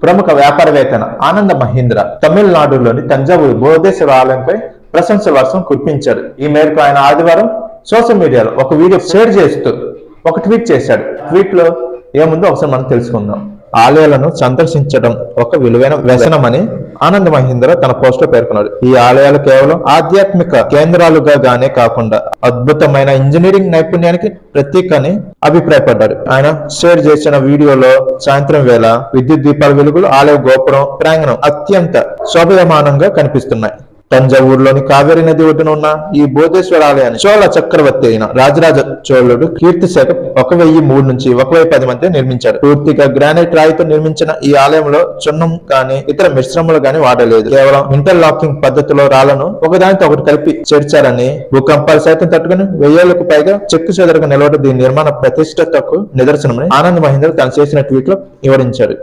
ప్రముఖ వ్యాపారవేత్త ఆనంద మహీంద్ర తమిళనాడులోని తంజావూరు బృహదేశ్వర ఆలయంపై ప్రశంసల వర్షం కురిపించాడు. ఈ మేరకు ఆయన ఆదివారం సోషల్ మీడియాలో ఒక వీడియో షేర్ చేస్తూ ఒక ట్వీట్ చేశాడు. ట్వీట్ లో ఏముందో ఒకసారి మనం తెలుసుకుందాం. ఆలయాలను సందర్శించడం ఒక విలువైన వ్యసనమని ఆనంద్ మహీంద్ర తన పోస్ట్ లో పేర్కొన్నాడు. ఈ ఆలయాలు కేవలం ఆధ్యాత్మిక కేంద్రాలుగా గానే కాకుండా అద్భుతమైన ఇంజనీరింగ్ నైపుణ్యానికి ప్రతీక అని అభిప్రాయపడ్డాడు. ఆయన షేర్ చేసిన వీడియోలో సాయంత్రం వేళ విద్యుత్ దీపాల వెలుగులు ఆలయ గోపురం ప్రాంగణం అత్యంత శోభయమానంగా కనిపిస్తున్నాయి. తంజావూరులోని కావేరీ నది ఒడ్డున ఉన్న ఈ బృహదేశ్వర ఆలయాన్ని చోళ చక్రవర్తి అయిన రాజరాజ చోళుడు కీర్తిశేఖ 1003 నుంచి 1010 మధ్య నిర్మించాడు. పూర్తిగా గ్రానైట్ రాయితో నిర్మించిన ఈ ఆలయంలో చున్నం గాని ఇతర మిశ్రమాలు గాని వాడలేదు. కేవలం ఇంటర్లాకింగ్ పద్ధతిలో రాళ్లను ఒకదానితో ఒకటి కలిపి చేర్చారని, భూకంపాలు సైతం తట్టుకుని 1000కు పైగా చెక్కు చెదరగా నిలవడం దీని నిర్మాణ ప్రతిష్టతకు నిదర్శనమని ఆనంద్ మహీంద్ర తను చేసిన ట్వీట్ లో వివరించాడు.